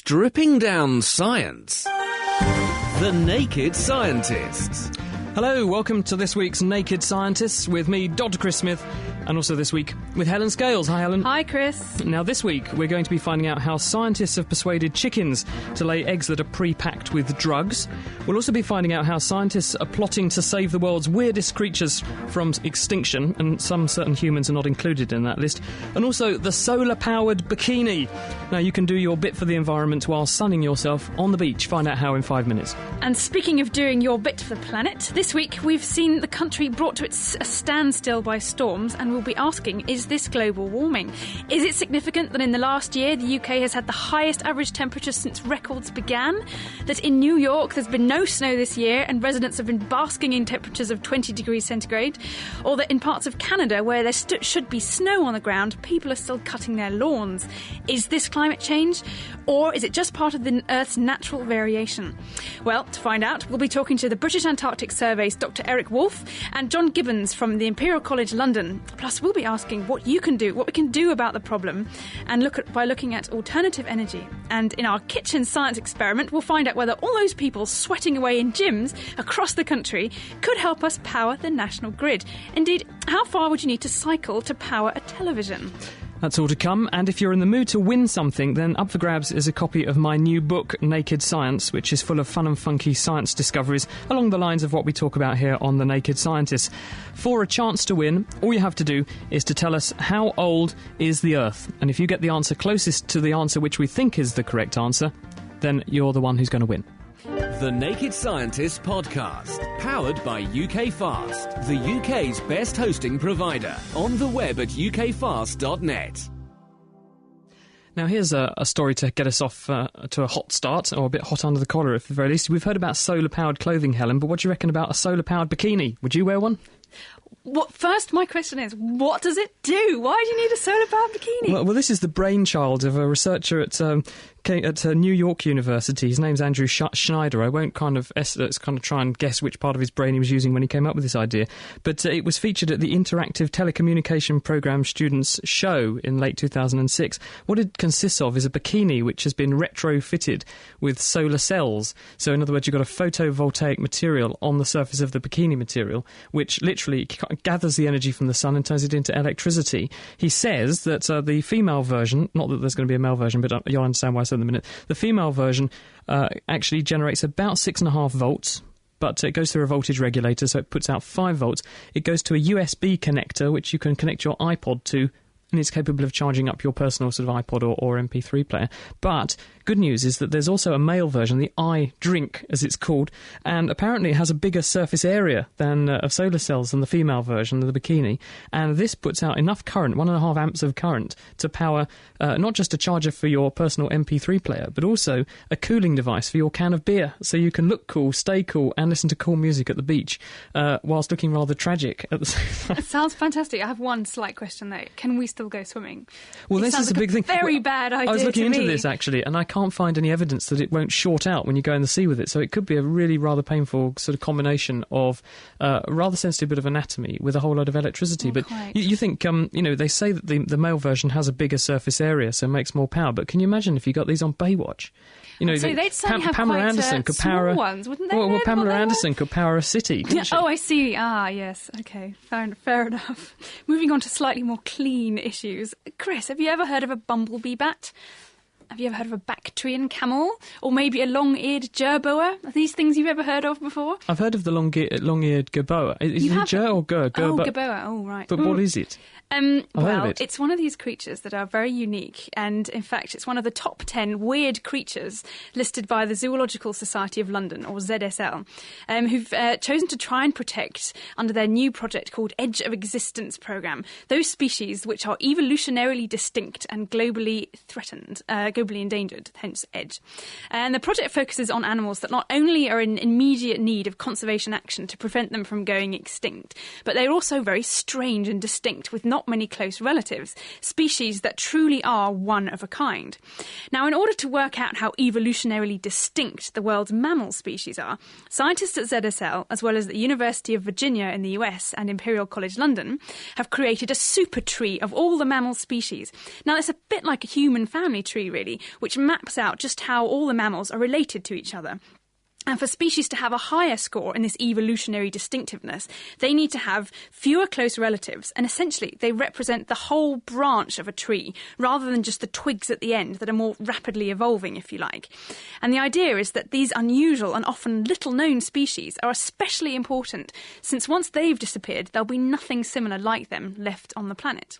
Stripping down science. The Naked Scientists. Hello, welcome to this week's Naked Scientists with me, Dr. Chris Smith, and also this week with Helen Scales. Hi, Helen. Hi, Chris. Now, this week we're going to be finding out how scientists have persuaded chickens to lay eggs that are pre-packed with drugs. We'll also be finding out how scientists are plotting to save the world's weirdest creatures from extinction, and some certain humans are not included in that list. And also the solar-powered bikini. Now, you can do your bit for the environment while sunning yourself on the beach. Find out how in 5 minutes. And speaking of doing your bit for the planet, this week we've seen the country brought to its standstill by storms, and we'll be asking, is this global warming? Is it significant that in the last year the UK has had the highest average temperature since records began? That in New York there's been no snow this year and residents have been basking in temperatures of 20 degrees centigrade? Or that in parts of Canada where there should be snow on the ground, people are still cutting their lawns? Is this climate change? Or is it just part of the Earth's natural variation? Well, to find out, we'll be talking to the British Antarctic Survey's Dr. Eric Wolfe and John Gibbons from the Imperial College London. Plus, we'll be asking what you can do, what we can do about the problem, and by looking at alternative energy. And in our kitchen science experiment, we'll find out whether all those people sweating away in gyms across the country could help us power the national grid. Indeed, how far would you need to cycle to power a television? That's all to come, and if you're in the mood to win something, then up for grabs is a copy of my new book, Naked Science, which is full of fun and funky science discoveries along the lines of what we talk about here on The Naked Scientists. For a chance to win, all you have to do is to tell us how old is the Earth, and if you get the answer closest to the answer which we think is the correct answer, then you're the one who's going to win. The Naked Scientists podcast, powered by UK Fast, the UK's best hosting provider, on the web at ukfast.net. Now, here's a story to get us off to a hot start, or a bit hot under the collar at the very least. We've heard about solar-powered clothing, Helen, but what do you reckon about a solar-powered bikini? Would you wear one? First, my question is, what does it do? Why do you need a solar-powered bikini? Well, this is the brainchild of a researcher at New York University. His name's Andrew Schneider. I won't kind of try and guess which part of his brain he was using when he came up with this idea. But it was featured at the Interactive Telecommunication Programme Students' Show in late 2006. What it consists of is a bikini which has been retrofitted with solar cells. So, in other words, you've got a photovoltaic material on the surface of the bikini material, which literally gathers the energy from the sun and turns it into electricity. He says that the female version, not that there's going to be a male version, but you'll understand why I said in a minute, the female version actually generates about 6.5 volts, but it goes through a voltage regulator, so it puts out 5 volts. It goes to a USB connector, which you can connect your iPod to, and it's capable of charging up your personal sort of iPod or MP3 player. But good news is that there's also a male version, the iDrink, as it's called, and apparently it has a bigger surface area of solar cells than the female version of the bikini, and this puts out enough current, 1.5 amps of current, to power not just a charger for your personal MP3 player, but also a cooling device for your can of beer, so you can look cool, stay cool, and listen to cool music at the beach, whilst looking rather tragic at the same time. It sounds fantastic. I have one slight question, though. Can we still go swimming? Well, this is a big thing. Very bad idea. I was looking into me. this, actually, and I can't find any evidence that it won't short out when you go in the sea with it. So it could be a really rather painful sort of combination of a rather sensitive bit of anatomy with a whole lot of electricity. But you think, they say that the male version has a bigger surface area, so it makes more power. But can you imagine if you got these on Baywatch? So they'd certainly have Pamela quite Anderson could small power ones, wouldn't they? Well, Pamela Anderson could power a city, couldn't she? Oh, I see. Ah, yes. Okay, fair enough. Moving on to slightly more clean issues. Chris, have you ever heard of a bumblebee bat? Have you ever heard of a Bactrian camel? Or maybe a long-eared jerboa? Are these things you've ever heard of before? I've heard of the long-eared gerboa. Is it ger or ger? Oh, gerboa. Oh, right. But what is it? It's one of these creatures that are very unique, and in fact it's one of the top 10 weird creatures listed by the Zoological Society of London, or ZSL, who've chosen to try and protect under their new project called Edge of Existence programme those species which are evolutionarily distinct and globally threatened, globally endangered, hence EDGE. And the project focuses on animals that not only are in immediate need of conservation action to prevent them from going extinct, but they're also very strange and distinct with not many close relatives, species that truly are one of a kind. Now, in order to work out how evolutionarily distinct the world's mammal species are, scientists at ZSL, as well as the University of Virginia in the US and Imperial College London, have created a super tree of all the mammal species. Now, it's a bit like a human family tree, really, really, which maps out just how all the mammals are related to each other. And for species to have a higher score in this evolutionary distinctiveness, they need to have fewer close relatives, and essentially they represent the whole branch of a tree, rather than just the twigs at the end that are more rapidly evolving, if you like. And the idea is that these unusual and often little-known species are especially important, since once they've disappeared, there'll be nothing similar like them left on the planet.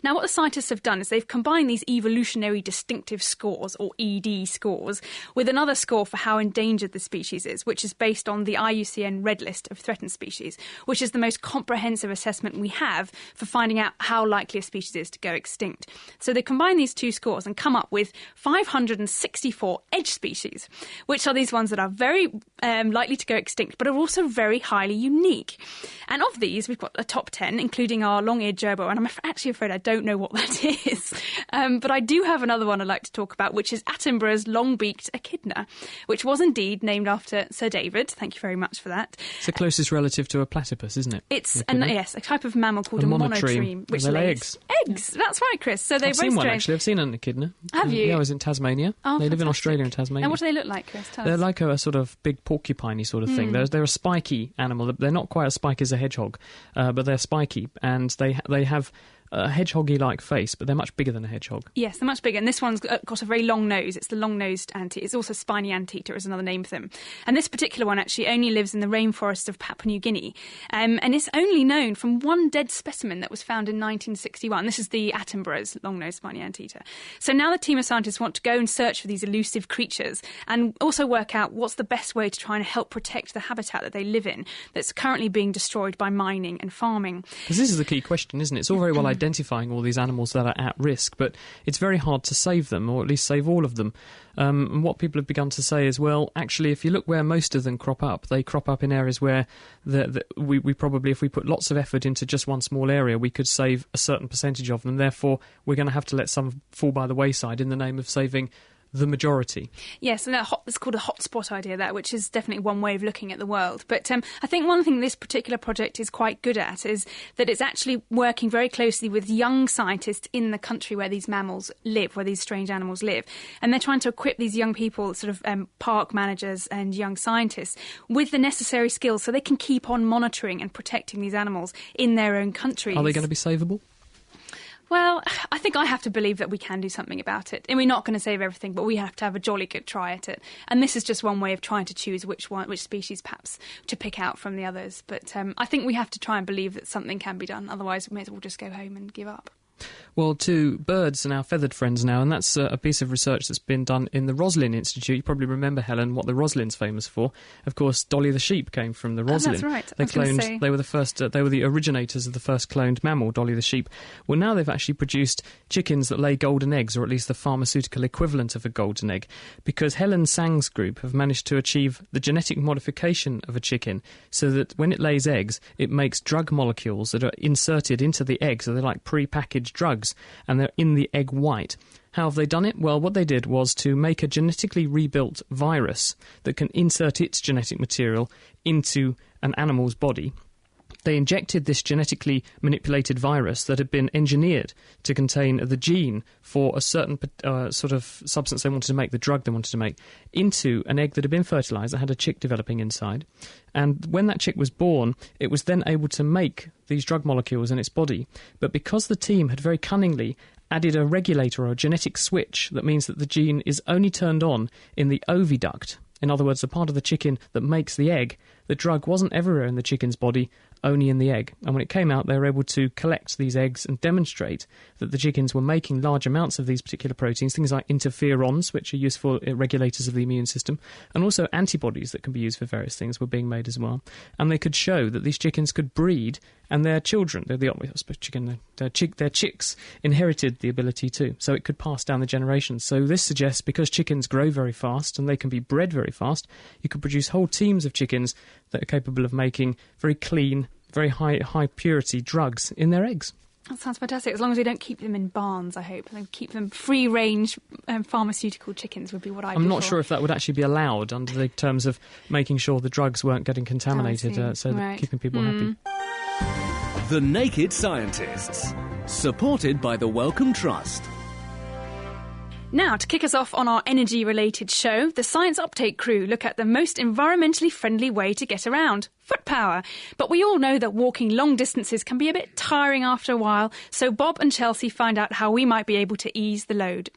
Now, what the scientists have done is they've combined these evolutionary distinctive scores, or ED scores, with another score for how endangered the species is, which is based on the IUCN Red List of threatened species, which is the most comprehensive assessment we have for finding out how likely a species is to go extinct. So they combine these two scores and come up with 564 edge species, which are these ones that are very likely to go extinct, but are also very highly unique. And of these, we've got a top 10, including our long-eared gerbil, and I'm actually afraid I don't know what that is. But I do have another one I'd like to talk about, which is Attenborough's long-beaked echidna, which was indeed named after Sir David. Thank you very much for that. It's the closest relative to a platypus, isn't it? It's a type of mammal called a monotreme, which lays eggs. That's right, Chris. So they're I've seen one, actually. I've seen an echidna. Have you? Yeah, I was in Tasmania. Oh, they live in Australia and Tasmania. And what do they look like, Chris? Tell us. They're like a sort of big porcupine-y sort of thing. They're a spiky animal. They're not quite as spiky as a hedgehog, but they're spiky, and they have a hedgehoggy-like face, but they're much bigger than a hedgehog. Yes, they're much bigger, and this one's got a very long nose. It's the long-nosed anteater. It's also spiny anteater is another name for them. And this particular one actually only lives in the rainforests of Papua New Guinea, and it's only known from one dead specimen that was found in 1961. This is the Attenborough's long-nosed spiny anteater. So now the team of scientists want to go and search for these elusive creatures and also work out what's the best way to try and help protect the habitat that they live in that's currently being destroyed by mining and farming. Because this is the key question, isn't it? It's all very well identifying all these animals that are at risk, but it's very hard to save them, or at least save all of them. And what people have begun to say is, well, actually, if you look where most of them crop up, they crop up in areas where we probably, if we put lots of effort into just one small area, we could save a certain percentage of them. Therefore, we're going to have to let some fall by the wayside in the name of saving the majority. Yes, and it's called a hotspot idea there, which is definitely one way of looking at the world. But I think one thing this particular project is quite good at is that it's actually working very closely with young scientists in the country where these mammals live, where these strange animals live. And they're trying to equip these young people, sort of park managers and young scientists, with the necessary skills so they can keep on monitoring and protecting these animals in their own countries. Are they going to be savable? Well, I think I have to believe that we can do something about it. And we're not going to save everything, but we have to have a jolly good try at it. And this is just one way of trying to choose which species perhaps to pick out from the others. But I think we have to try and believe that something can be done. Otherwise, we may as well just go home and give up. Well, to birds and our feathered friends now, and that's a piece of research that's been done in the Roslin Institute. You probably remember, Helen, what the Roslin's famous for. Of course, Dolly the sheep came from the Roslin. Oh, that's right. They were the first. They were the originators of the first cloned mammal, Dolly the sheep. Well, now they've actually produced chickens that lay golden eggs, or at least the pharmaceutical equivalent of a golden egg, because Helen Sang's group have managed to achieve the genetic modification of a chicken so that when it lays eggs, it makes drug molecules that are inserted into the egg, so they're like pre-packaged drugs, and they're in the egg white. How have they done it? Well, what they did was to make a genetically rebuilt virus that can insert its genetic material into an animal's body. They injected this genetically manipulated virus that had been engineered to contain the gene for a certain sort of substance they wanted to make, the drug they wanted to make, into an egg that had been fertilised, that had a chick developing inside. And when that chick was born, it was then able to make these drug molecules in its body. But because the team had very cunningly added a regulator or a genetic switch that means that the gene is only turned on in the oviduct, in other words, the part of the chicken that makes the egg, the drug wasn't everywhere in the chicken's body, only in the egg. And when it came out, they were able to collect these eggs and demonstrate that the chickens were making large amounts of these particular proteins, things like interferons, which are useful regulators of the immune system, and also antibodies that can be used for various things were being made as well. And they could show that these chickens could breed, and their children, their chicks, inherited the ability too. So it could pass down the generations. So this suggests because chickens grow very fast and they can be bred very fast, you could produce whole teams of chickens that are capable of making very clean, very high purity drugs in their eggs. That sounds fantastic. As long as we don't keep them in barns, I hope. And keep them free-range pharmaceutical chickens would be what I'd I'm not sure if that would actually be allowed under the terms of making sure the drugs weren't getting contaminated, that keeping people happy. The Naked Scientists, supported by the Wellcome Trust. Now, to kick us off on our energy-related show, the Science Update crew look at the most environmentally friendly way to get around, foot power. But we all know that walking long distances can be a bit tiring after a while, so Bob and Chelsea find out how we might be able to ease the load.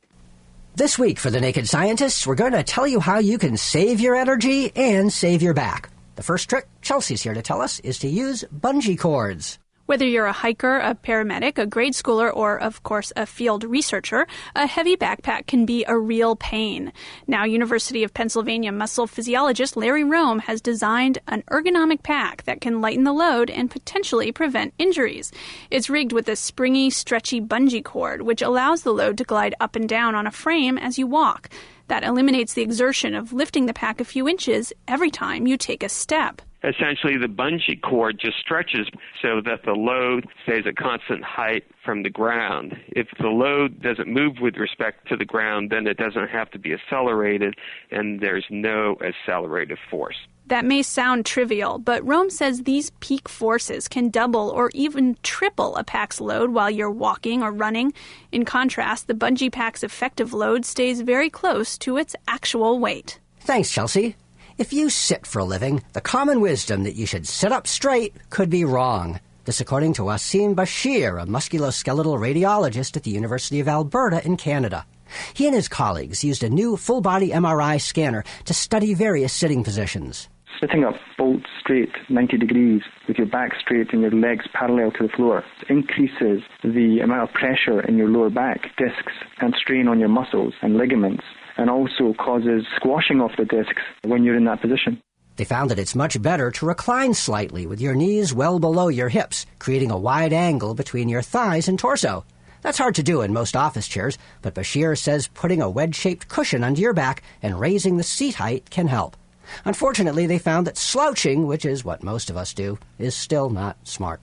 This week for The Naked Scientists, we're going to tell you how you can save your energy and save your back. The first trick, Chelsea's here to tell us, is to use bungee cords. Whether you're a hiker, a paramedic, a grade schooler, or, of course, a field researcher, a heavy backpack can be a real pain. Now, University of Pennsylvania muscle physiologist Larry Rome has designed an ergonomic pack that can lighten the load and potentially prevent injuries. It's rigged with a springy, stretchy bungee cord, which allows the load to glide up and down on a frame as you walk. That eliminates the exertion of lifting the pack a few inches every time you take a step. Essentially, the bungee cord just stretches so that the load stays at constant height from the ground. If the load doesn't move with respect to the ground, then it doesn't have to be accelerated, and there's no accelerative force. That may sound trivial, but Rome says these peak forces can double or even triple a pack's load while you're walking or running. In contrast, the bungee pack's effective load stays very close to its actual weight. Thanks, Chelsea. If you sit for a living, the common wisdom that you should sit up straight could be wrong. This according to Wasim Bashir, a musculoskeletal radiologist at the University of Alberta in Canada. He and his colleagues used a new full-body MRI scanner to study various sitting positions. Sitting up bolt straight, 90 degrees, with your back straight and your legs parallel to the floor, increases the amount of pressure in your lower back discs and strain on your muscles and ligaments, and also causes squashing off the discs when you're in that position. They found that it's much better to recline slightly with your knees well below your hips, creating a wide angle between your thighs and torso. That's hard to do in most office chairs, but Bashir says putting a wedge-shaped cushion under your back and raising the seat height can help. Unfortunately, they found that slouching, which is what most of us do, is still not smart.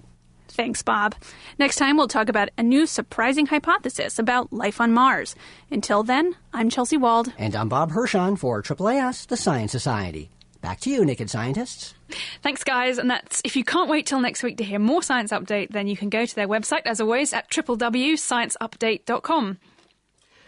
Thanks, Bob. Next time, we'll talk about a new surprising hypothesis about life on Mars. Until then, I'm Chelsea Wald. And I'm Bob Hirschon for AAAS, the Science Society. Back to you, Naked Scientists. Thanks, guys. And that's if you can't wait till next week to hear more Science Update, then you can go to their website, as always, at www.scienceupdate.com.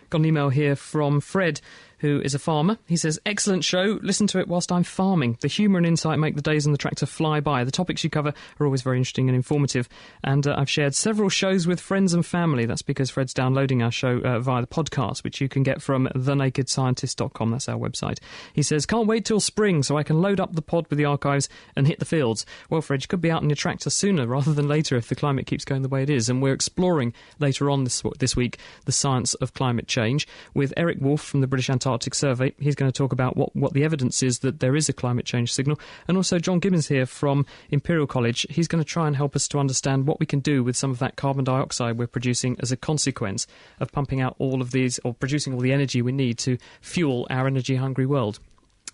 Got an email here from Fred, who is a farmer. He says, excellent show. Listen to it whilst I'm farming. The humour and insight make the days on the tractor fly by. The topics you cover are always very interesting and informative. And I've shared several shows with friends and family. That's because Fred's downloading our show via the podcast, which you can get from thenakedscientist.com. That's our website. He says, can't wait till spring so I can load up the pod with the archives and hit the fields. Well, Fred, you could be out on your tractor sooner rather than later if the climate keeps going the way it is. And we're exploring later on this week the science of climate change with Eric Wolf from the British Antarctic Survey. He's going to talk about what the evidence is that there is a climate change signal. And also John Gibbons here from Imperial College. He's going to try and help us to understand what we can do with some of that carbon dioxide we're producing as a consequence of pumping out all of these, or producing all the energy we need to fuel our energy-hungry world.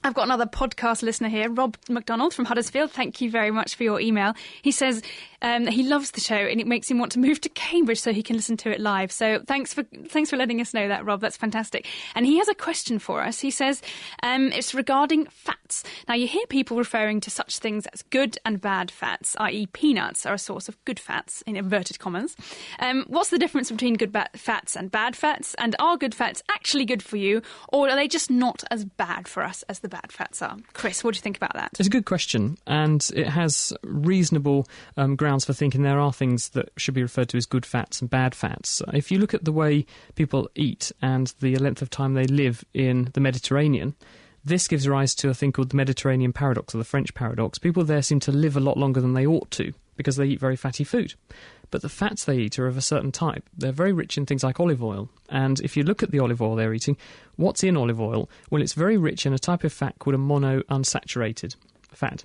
I've got another podcast listener here, Rob McDonald from Huddersfield. Thank you very much for your email. He says that he loves the show and it makes him want to move to Cambridge so he can listen to it live. So thanks for letting us know that, Rob. That's fantastic. And he has a question for us. He says it's regarding fats. Now, you hear people referring to such things as good and bad fats, i.e. peanuts are a source of good fats, in inverted commas. What's the difference between good fats and bad fats? And are good fats actually good for you, or are they just not as bad for us as the bad fats are? Chris, what do you think about that? It's a good question, and it has reasonable grounds for thinking there are things that should be referred to as good fats and bad fats. If you look at the way people eat and the length of time they live in the Mediterranean, this gives rise to a thing called the Mediterranean paradox, or the French paradox. People there seem to live a lot longer than they ought to because they eat very fatty food. But the fats they eat are of a certain type. They're very rich in things like olive oil. And if you look at the olive oil they're eating, what's in olive oil? Well, it's very rich in a type of fat called a monounsaturated fat.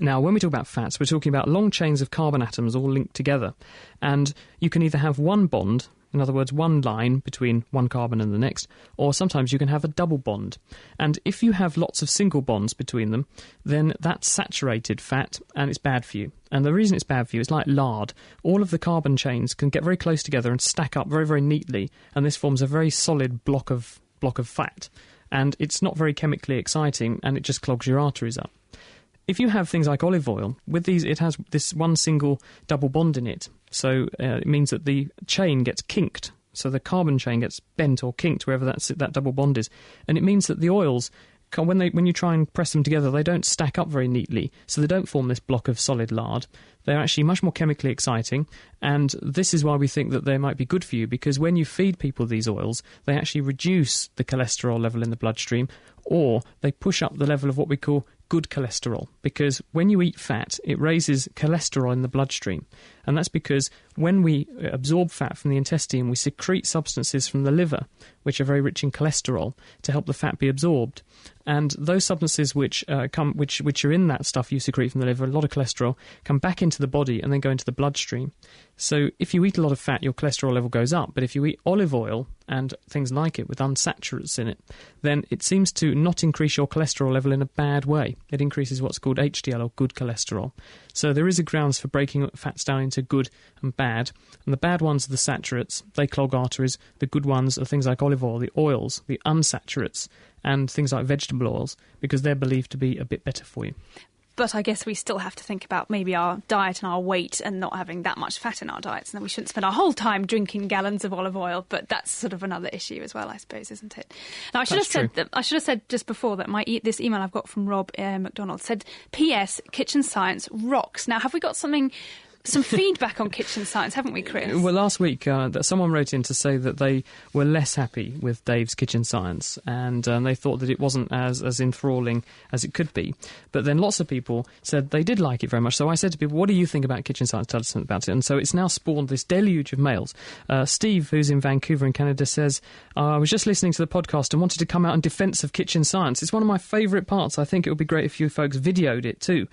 Now, when we talk about fats, we're talking about long chains of carbon atoms all linked together. And you can either have one bond, in other words, one line between one carbon and the next, or sometimes you can have a double bond. And if you have lots of single bonds between them, then that's saturated fat and it's bad for you. And the reason it's bad for you is like lard. All of the carbon chains can get very close together and stack up very, very neatly, and this forms a very solid block of fat. And it's not very chemically exciting, and it just clogs your arteries up. If you have things like olive oil, with these, it has this one single double bond in it. So it means that the chain gets kinked so the carbon chain gets bent or kinked wherever that double bond is, and it means that the oils, when you try and press them together, they don't stack up very neatly, so they don't form this block of solid lard. They're actually much more chemically exciting, and this is why we think that they might be good for you, because when you feed people these oils, they actually reduce the cholesterol level in the bloodstream, or they push up the level of what we call good cholesterol, because when you eat fat, it raises cholesterol in the bloodstream. And that's because when we absorb fat from the intestine, we secrete substances from the liver, which are very rich in cholesterol, to help the fat be absorbed. And those substances which are in that stuff you secrete from the liver, a lot of cholesterol, come back into the body and then go into the bloodstream. So if you eat a lot of fat, your cholesterol level goes up. But if you eat olive oil and things like it with unsaturates in it, then it seems to not increase your cholesterol level in a bad way. It increases what's called HDL, or good cholesterol. So there is a grounds for breaking fats down into good and bad. And the bad ones are the saturates. They clog arteries. The good ones are things like olive oil, the oils, the unsaturates, and things like vegetable oils, because they're believed to be a bit better for you. But I guess we still have to think about maybe our diet and our weight and not having that much fat in our diets. And then we shouldn't spend our whole time drinking gallons of olive oil. But that's sort of another issue as well, I suppose, isn't it? Now, I should have said just before that this email I've got from Rob McDonald said, P.S. Kitchen Science rocks. Now, have we got some feedback on Kitchen Science, haven't we, Chris? Well, last week that someone wrote in to say that they were less happy with Dave's Kitchen Science, and they thought that it wasn't as enthralling as it could be. But then lots of people said they did like it very much. So I said to people, what do you think about Kitchen Science? Tell us something about it. And so it's now spawned this deluge of mails. Steve, who's in Vancouver in Canada, says, I was just listening to the podcast and wanted to come out in defence of Kitchen Science. It's one of my favourite parts. I think it would be great if you folks videoed it too.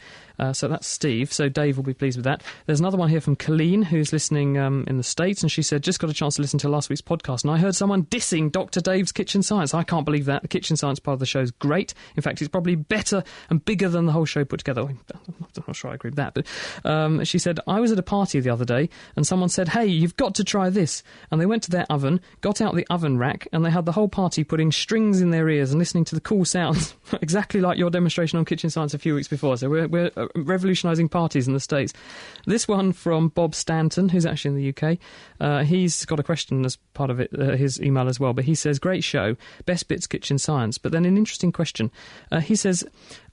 So that's Steve. So Dave will be pleased with that. There's another one here from Colleen, who's listening in the States, and she said, just got a chance to listen to last week's podcast, and I heard someone dissing Dr. Dave's Kitchen Science. I can't believe that. The Kitchen Science part of the show is great. In fact, it's probably better and bigger than the whole show put together. I'm not sure I agree with that, but she said, I was at a party the other day, and someone said, hey, you've got to try this. And they went to their oven, got out the oven rack, and they had the whole party putting strings in their ears and listening to the cool sounds, exactly like your demonstration on Kitchen Science a few weeks before. So we're revolutionising parties in the States. This one from Bob Stanton, who's actually in the UK. He's got a question as part of it, his email as well, but he says, great show, best bits Kitchen Science. But then an interesting question. He says,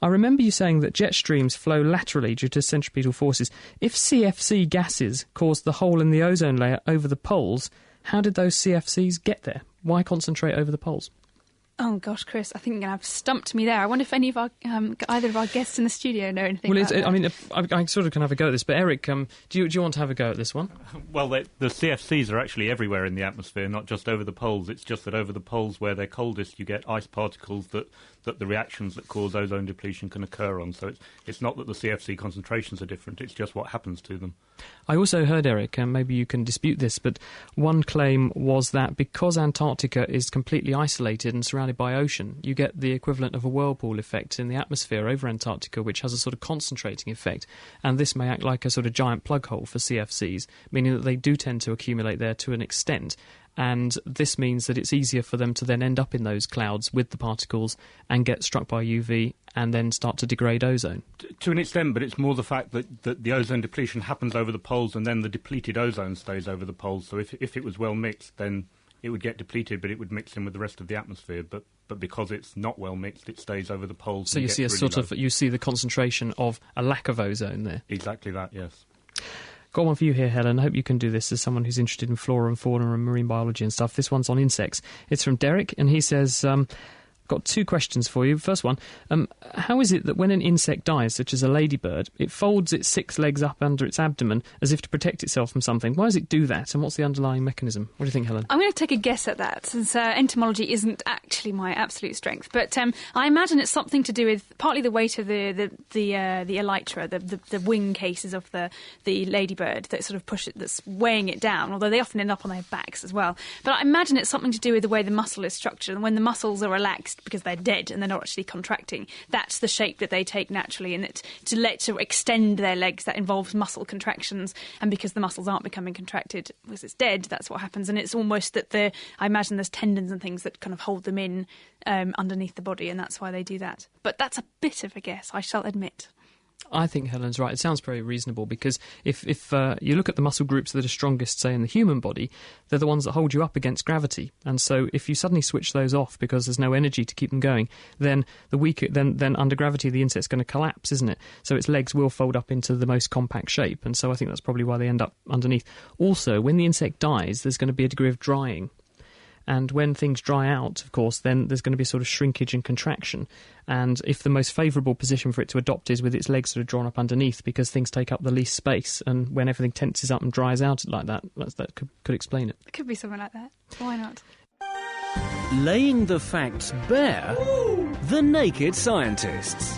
I remember you saying that jet streams flow laterally due to centripetal forces. If CFC gases caused the hole in the ozone layer over the poles, how did those CFCs get there? Why concentrate over the poles? Oh gosh, Chris, I think you're going to have stumped me there. I wonder if any of our either of our guests in the studio know anything about that. I mean, I sort of can have a go at this, but Eric, do you want to have a go at this one? Well, the CFCs are actually everywhere in the atmosphere, not just over the poles. It's just that over the poles where they're coldest, you get ice particles that the reactions that cause ozone depletion can occur on. So it's not that the CFC concentrations are different, it's just what happens to them. I also heard, Eric, and maybe you can dispute this, but one claim was that because Antarctica is completely isolated and surrounded by ocean, you get the equivalent of a whirlpool effect in the atmosphere over Antarctica, which has a sort of concentrating effect, and this may act like a sort of giant plug hole for CFCs, meaning that they do tend to accumulate there to an extent. And this means that it's easier for them to then end up in those clouds with the particles and get struck by UV and then start to degrade ozone. To an extent, but it's more the fact that the ozone depletion happens over the poles and then the depleted ozone stays over the poles. So if it was well mixed, then it would get depleted, but it would mix in with the rest of the atmosphere. But because it's not well mixed, it stays over the poles. So you see you see the concentration of a lack of ozone there. Exactly that, yes. Got one for you here, Helen. I hope you can do this as someone who's interested in flora and fauna and marine biology and stuff. This one's on insects. It's from Derek, and he says, got two questions for you. First one, how is it that when an insect dies, such as a ladybird, it folds its 6 legs up under its abdomen as if to protect itself from something? Why does it do that, and what's the underlying mechanism? What do you think, Helen? I'm going to take a guess at that, since entomology isn't actually my absolute strength. But I imagine it's something to do with partly the weight of the elytra, the wing cases of the ladybird that sort of push it, that's weighing it down, although they often end up on their backs as well. But I imagine it's something to do with the way the muscle is structured, and when the muscles are relaxed because they're dead and they're not actually contracting, that's the shape that they take naturally, and to extend their legs, that involves muscle contractions, and because the muscles aren't becoming contracted because it's dead, that's what happens. And it's almost that I imagine there's tendons and things that kind of hold them in underneath the body, and that's why they do that. But that's a bit of a guess, I shall admit. I think Helen's right. It sounds very reasonable because if you look at the muscle groups that are strongest, say, in the human body, they're the ones that hold you up against gravity. And so if you suddenly switch those off because there's no energy to keep them going, then then under gravity the insect's going to collapse, isn't it? So its legs will fold up into the most compact shape. And so I think that's probably why they end up underneath. Also, when the insect dies, there's going to be a degree of drying. And when things dry out, of course, then there's going to be a sort of shrinkage and contraction. And if the most favourable position for it to adopt is with its legs sort of drawn up underneath because things take up the least space, and when everything tenses up and dries out like that, that could explain it. It could be something like that. Why not? Laying the facts bare, The Naked Scientists.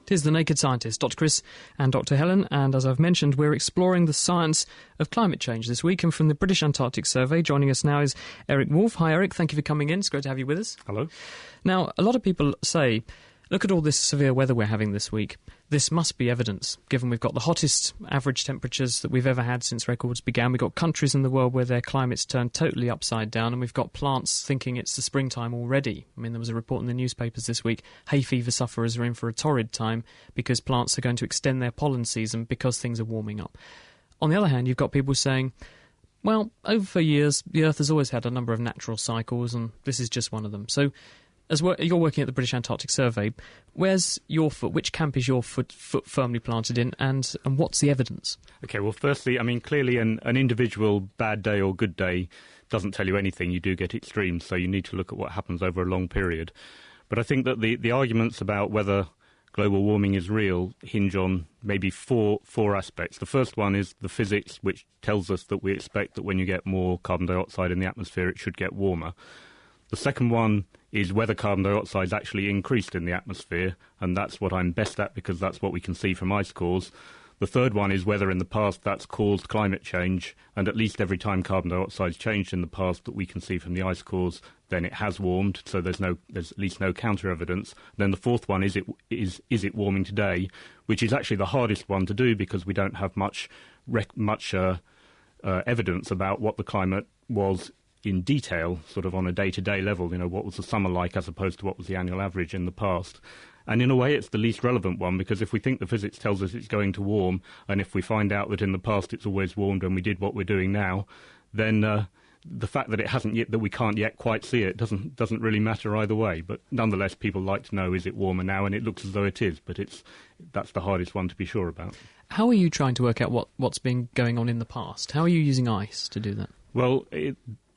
Tis The Naked Scientist, Dr. Chris and Dr. Helen, and as I've mentioned, we're exploring the science of climate change this week, and from the British Antarctic Survey, joining us now is Eric Wolf. Hi Eric, thank you for coming in, it's great to have you with us. Hello. Now, a lot of people say, look at all this severe weather we're having this week. This must be evidence, given we've got the hottest average temperatures that we've ever had since records began. We've got countries in the world where their climate's turned totally upside down, and we've got plants thinking it's the springtime already. I mean, there was a report in the newspapers this week, hay fever sufferers are in for a torrid time because plants are going to extend their pollen season because things are warming up. On the other hand, you've got people saying, well, over years, the Earth has always had a number of natural cycles, and this is just one of them. So, you're working at the British Antarctic Survey, where's your foot? Which camp is your foot firmly planted in, and what's the evidence? Okay, well, firstly, I mean, clearly an individual bad day or good day doesn't tell you anything. You do get extremes, so you need to look at what happens over a long period. But I think that the arguments about whether global warming is real hinge on maybe four aspects. The first one is the physics, which tells us that we expect that when you get more carbon dioxide in the atmosphere, it should get warmer. The second one is whether carbon dioxide is actually increased in the atmosphere, and that's what I'm best at because that's what we can see from ice cores. The third one is whether in the past that's caused climate change, and at least every time carbon dioxide's changed in the past that we can see from the ice cores, then it has warmed, so there's at least no counter-evidence. Then the fourth one is it warming today, which is actually the hardest one to do because we don't have much evidence about what the climate was in detail, sort of on a day-to-day level, what was the summer like as opposed to what was the annual average in the past. And in a way, it's the least relevant one, because if we think the physics tells us it's going to warm, and if we find out that in the past it's always warmed and we did what we're doing now, then the fact that it hasn't yet, that we can't yet quite see it, doesn't really matter either way. But nonetheless, people like to know, is it warmer now? And it looks as though it is, but that's the hardest one to be sure about. How are you trying to work out what's been going on in the past? How are you using ice to do that? Well,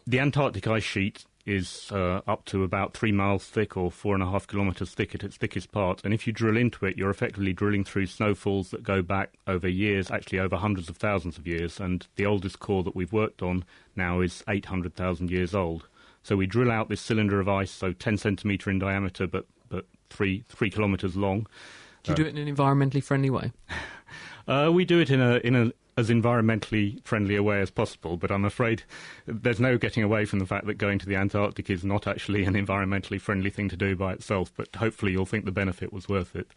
the Antarctic ice sheet is up to about 3 miles thick or 4.5 kilometres thick at its thickest part. And if you drill into it, you're effectively drilling through snowfalls that go back over years, actually over hundreds of thousands of years. And the oldest core that we've worked on now is 800,000 years old. So we drill out this cylinder of ice, so 10 centimetre in diameter, but 3 kilometres long. Do you do it in an environmentally friendly way? We do it in a as environmentally friendly a way as possible, but I'm afraid there's no getting away from the fact that going to the Antarctic is not actually an environmentally friendly thing to do by itself, but hopefully you'll think the benefit was worth it.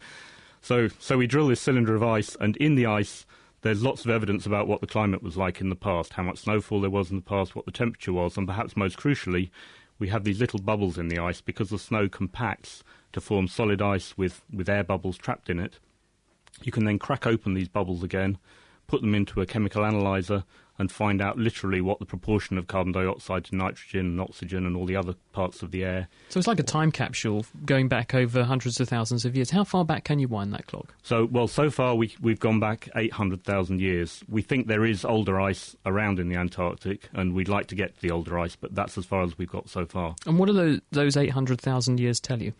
So we drill this cylinder of ice, and in the ice there's lots of evidence about what the climate was like in the past, how much snowfall there was in the past, what the temperature was, and perhaps most crucially, we have these little bubbles in the ice because the snow compacts to form solid ice with air bubbles trapped in it. You can then crack open these bubbles again, put them into a chemical analyzer and find out literally what the proportion of carbon dioxide to nitrogen and oxygen and all the other parts of the air. So it's like a time capsule going back over hundreds of thousands of years. How far back can you wind that clock? So far we've gone back 800,000 years. We think there is older ice around in the Antarctic, and we'd like to get to the older ice, but that's as far as we've got so far. And what do those 800,000 years tell you?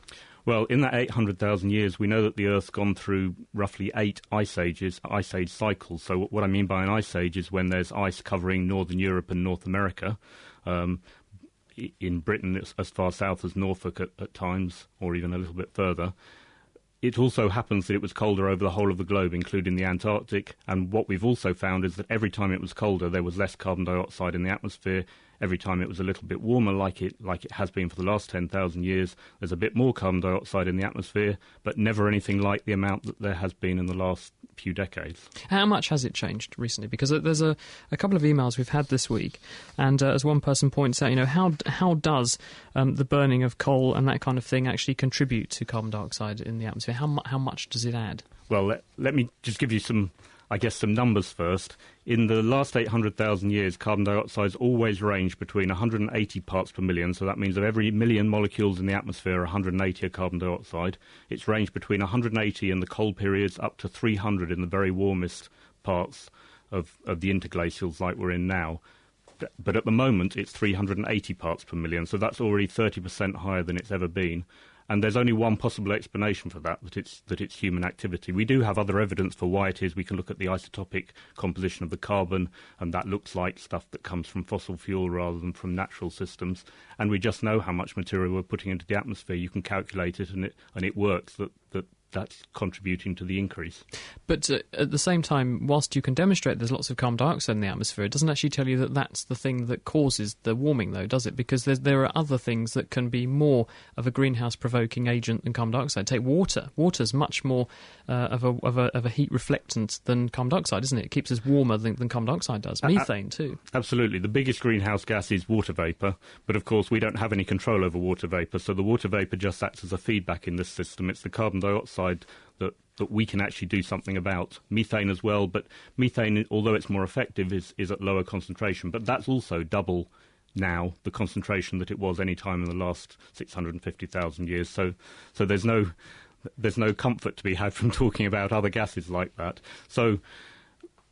Well, in that 800,000 years, we know that the Earth's gone through roughly 8 ice age cycles. So what I mean by an ice age is when there's ice covering Northern Europe and North America. In Britain, it's as far south as Norfolk at times, or even a little bit further. It also happens that it was colder over the whole of the globe, including the Antarctic. And what we've also found is that every time it was colder, there was less carbon dioxide in the atmosphere. every time it was a little bit warmer, like it has been for the last 10,000 years, there's a bit more carbon dioxide in the atmosphere, but never anything like the amount that there has been in the last few decades. How much has it changed recently? Because there's a couple of emails we've had this week, and as one person points out, how does the burning of coal and that kind of thing actually contribute to carbon dioxide in the atmosphere? How much does it add? Well, let me just give you some numbers first. In the last 800,000 years, carbon dioxide's always ranged between 180 parts per million, so that means of every million molecules in the atmosphere, 180 are carbon dioxide. It's ranged between 180 in the cold periods up to 300 in the very warmest parts of the interglacials like we're in now. But at the moment, it's 380 parts per million, so that's already 30% higher than it's ever been. And there's only one possible explanation for that it's human activity. We do have other evidence for why it is. We can look at the isotopic composition of the carbon, and that looks like stuff that comes from fossil fuel rather than from natural systems. And we just know how much material we're putting into the atmosphere. You can calculate it, and it works that's contributing to the increase. But at the same time, whilst you can demonstrate there's lots of carbon dioxide in the atmosphere, it doesn't actually tell you that that's the thing that causes the warming, though, does it? Because there are other things that can be more of a greenhouse-provoking agent than carbon dioxide. Take water. Water's much more of a heat reflectant than carbon dioxide, isn't it? It keeps us warmer than carbon dioxide does. Methane, too. Absolutely. The biggest greenhouse gas is water vapour, but of course we don't have any control over water vapour, so the water vapour just acts as a feedback in this system. It's the carbon dioxide that we can actually do something about. Methane as well, but methane, although it's more effective, is at lower concentration. But that's also double now the concentration that it was any time in the last 650,000 years. So there's no comfort to be had from talking about other gases like that. So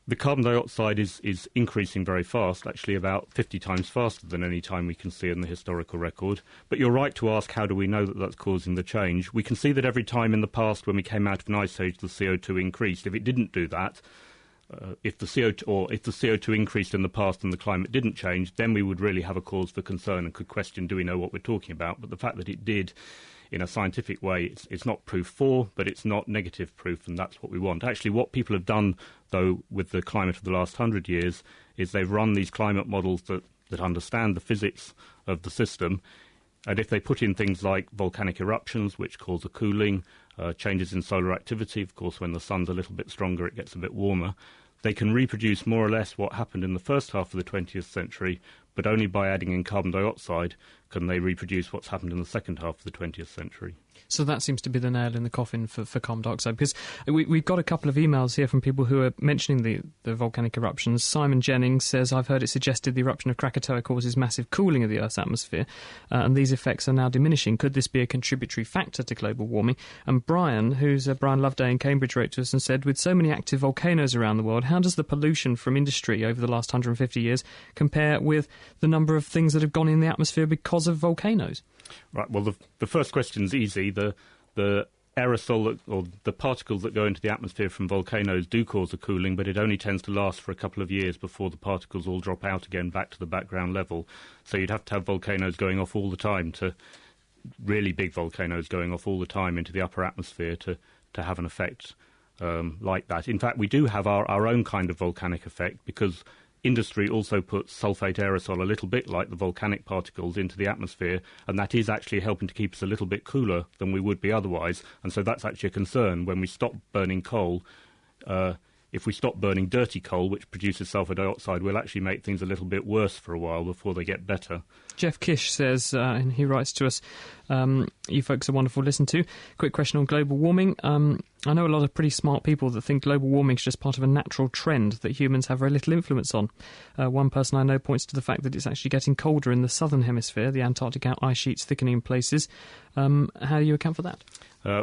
the carbon dioxide is increasing very fast, actually about 50 times faster than any time we can see in the historical record. But you're right to ask, how do we know that that's causing the change? We can see that every time in the past when we came out of an ice age, the CO2 increased. If it didn't do that, if the CO2 increased in the past and the climate didn't change, then we would really have a cause for concern and could question, do we know what we're talking about? But the fact that it did in a scientific way, it's not proof for, but it's not negative proof, and that's what we want. Actually, what people have done, though, with the climate of the last 100 years, is they've run these climate models that understand the physics of the system, and if they put in things like volcanic eruptions, which cause a cooling, changes in solar activity, of course, when the sun's a little bit stronger, it gets a bit warmer, they can reproduce more or less what happened in the first half of the 20th century, but only by adding in carbon dioxide can they reproduce what's happened in the second half of the 20th century. So that seems to be the nail in the coffin for carbon dioxide, because we've got a couple of emails here from people who are mentioning the volcanic eruptions. Simon Jennings says, I've heard it suggested the eruption of Krakatoa causes massive cooling of the Earth's atmosphere, and these effects are now diminishing. Could this be a contributory factor to global warming? And Brian, who's Brian Loveday in Cambridge, wrote to us and said, with so many active volcanoes around the world, how does the pollution from industry over the last 150 years compare with the number of things that have gone in the atmosphere because of volcanoes? Right, well, the first question's easy. The aerosol or the particles that go into the atmosphere from volcanoes do cause a cooling, but it only tends to last for a couple of years before the particles all drop out again back to the background level. So you'd have to have volcanoes going off all the time, to really big volcanoes going off all the time into the upper atmosphere to have an effect like that. In fact, we do have our own kind of volcanic effect, because industry also puts sulfate aerosol, a little bit like the volcanic particles, into the atmosphere, and that is actually helping to keep us a little bit cooler than we would be otherwise. And so that's actually a concern when we stop burning coal. If we stop burning dirty coal, which produces sulfur dioxide, we'll actually make things a little bit worse for a while before they get better. Jeff Kish says, and he writes to us, you folks are wonderful to listen to. Quick question on global warming. I know a lot of pretty smart people that think global warming is just part of a natural trend that humans have very little influence on. One person I know points to the fact that it's actually getting colder in the southern hemisphere, the Antarctic ice sheets thickening in places. How do you account for that?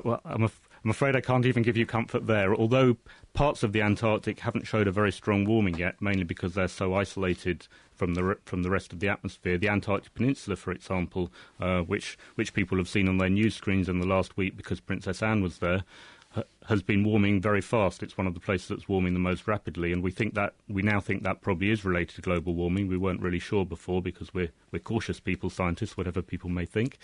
Well, I'm afraid I can't even give you comfort there, although parts of the Antarctic haven't showed a very strong warming yet, mainly because they're so isolated from the rest of the atmosphere. The Antarctic Peninsula, for example, which people have seen on their news screens in the last week because Princess Anne was there, has been warming very fast. It's one of the places that's warming the most rapidly, and we now think that probably is related to global warming. We weren't really sure before because we're cautious people, scientists, whatever people may think.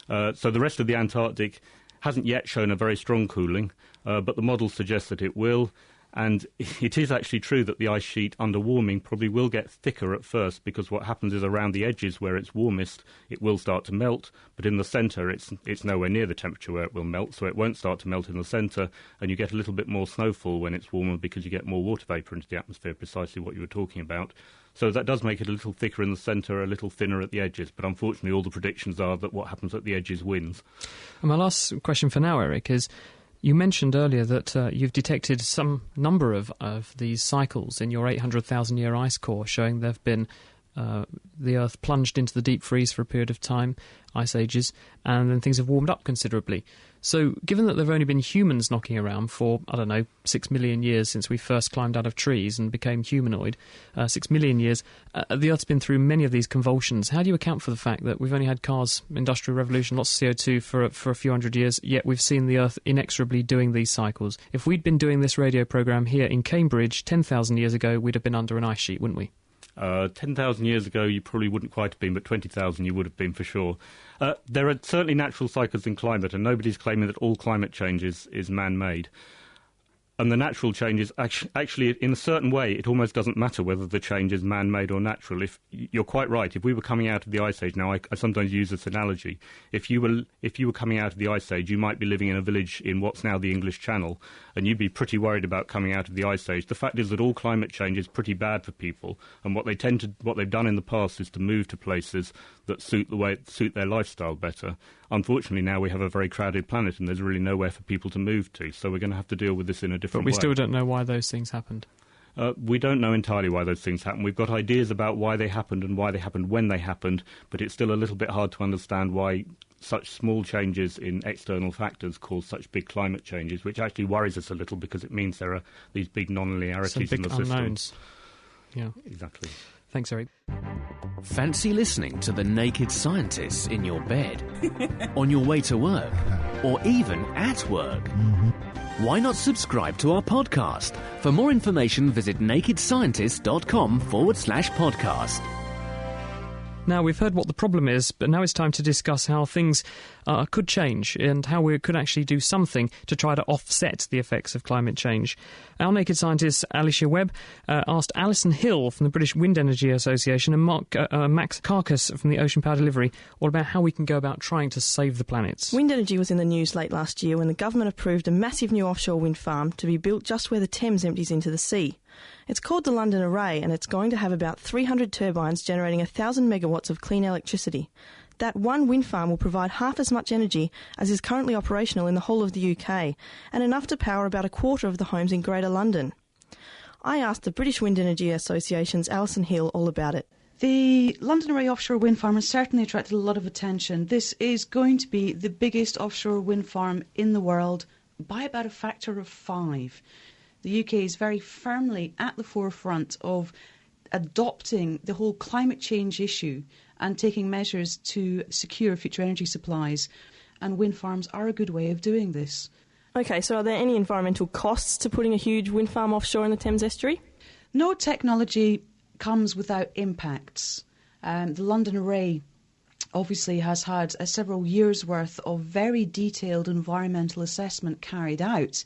So the rest of the Antarctic hasn't yet shown a very strong cooling, but the models suggest that it will. And it is actually true that the ice sheet under warming probably will get thicker at first, because what happens is around the edges where it's warmest, it will start to melt, but in the centre it's nowhere near the temperature where it will melt, so it won't start to melt in the centre, and you get a little bit more snowfall when it's warmer because you get more water vapour into the atmosphere, precisely what you were talking about. So that does make it a little thicker in the centre, a little thinner at the edges, but unfortunately all the predictions are that what happens at the edges wins. And my last question for now, Eric, is you mentioned earlier that you've detected some number of these cycles in your 800,000-year ice core, showing there have been the Earth plunged into the deep freeze for a period of time, ice ages, and then things have warmed up considerably. So given that there have only been humans knocking around for, 6 million years since we first climbed out of trees and became humanoid, 6 million years, the Earth's been through many of these convulsions. How do you account for the fact that we've only had cars, industrial revolution, lots of CO2 for a few hundred years, yet we've seen the Earth inexorably doing these cycles? If we'd been doing this radio programme here in Cambridge 10,000 years ago, we'd have been under an ice sheet, wouldn't we? 10,000 years ago you probably wouldn't quite have been, but 20,000 you would have been for sure. There are certainly natural cycles in climate, and nobody's claiming that all climate change is man-made. And the natural change is actually, in a certain way, it almost doesn't matter whether the change is man-made or natural. If you're quite right, if we were coming out of the Ice Age, now I sometimes use this analogy, if you were coming out of the Ice Age, you might be living in a village in what's now the English Channel, and you'd be pretty worried about coming out of the Ice Age. The fact is that all climate change is pretty bad for people, and what they've done in the past is to move to places that suit their lifestyle better. Unfortunately, now we have a very crowded planet, and there's really nowhere for people to move to, so we're going to have to deal with this in a different way. But we still don't know why those things happened. We don't know entirely why those things happened. We've got ideas about why they happened and why they happened when they happened, but it's still a little bit hard to understand why such small changes in external factors cause such big climate changes, which actually worries us a little because it means there are these big non-linearities in the system. Some big unknowns. Yeah. Exactly. Thanks, Eric. Fancy listening to The Naked Scientists in your bed, on your way to work, or even at work? Mm-hmm. Why not subscribe to our podcast? For more information, visit nakedscientist.com/podcast. Now, we've heard what the problem is, but now it's time to discuss how things could change and how we could actually do something to try to offset the effects of climate change. Our Naked Scientist, Alicia Webb, asked Alison Hill from the British Wind Energy Association and Max Karkas from the Ocean Power Delivery all about how we can go about trying to save the planet. Wind energy was in the news late last year when the government approved a massive new offshore wind farm to be built just where the Thames empties into the sea. It's called the London Array, and it's going to have about 300 turbines generating 1,000 megawatts of clean electricity. That one wind farm will provide half as much energy as is currently operational in the whole of the UK, and enough to power about a quarter of the homes in Greater London. I asked the British Wind Energy Association's Alison Hill all about it. The London Array offshore wind farm has certainly attracted a lot of attention. This is going to be the biggest offshore wind farm in the world by about a factor of 5. The UK is very firmly at the forefront of adopting the whole climate change issue and taking measures to secure future energy supplies. And wind farms are a good way of doing this. OK, so are there any environmental costs to putting a huge wind farm offshore in the Thames estuary? No technology comes without impacts. The London Array obviously has had several years' worth of very detailed environmental assessment carried out.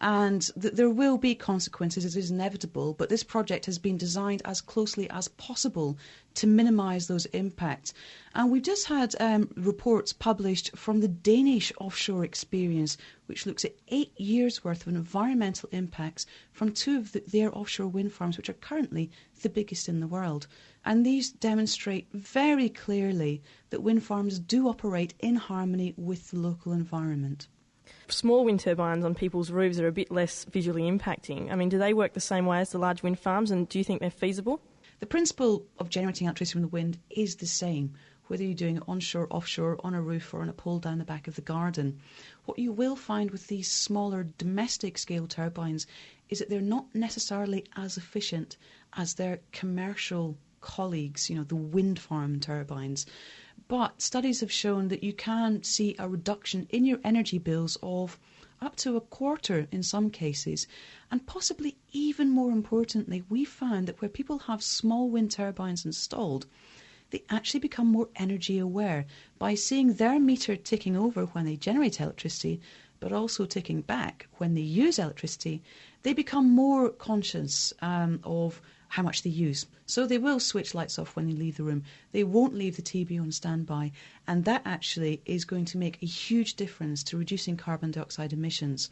And there will be consequences, it is inevitable, but this project has been designed as closely as possible to minimise those impacts. And we've just had reports published from the Danish offshore experience, which looks at 8 years' worth of environmental impacts from 2 of their offshore wind farms, which are currently the biggest in the world. And these demonstrate very clearly that wind farms do operate in harmony with the local environment. Small wind turbines on people's roofs are a bit less visually impacting. I mean, do they work the same way as the large wind farms, and do you think they're feasible? The principle of generating electricity from the wind is the same, whether you're doing it onshore, offshore, on a roof or on a pole down the back of the garden. What you will find with these smaller domestic scale turbines is that they're not necessarily as efficient as their commercial colleagues, the wind farm turbines. But studies have shown that you can see a reduction in your energy bills of up to a quarter in some cases. And possibly even more importantly, we found that where people have small wind turbines installed, they actually become more energy aware by seeing their meter ticking over when they generate electricity, but also taking back when they use electricity, they become more conscious of how much they use. So they will switch lights off when they leave the room. They won't leave the TV on standby. And that actually is going to make a huge difference to reducing carbon dioxide emissions.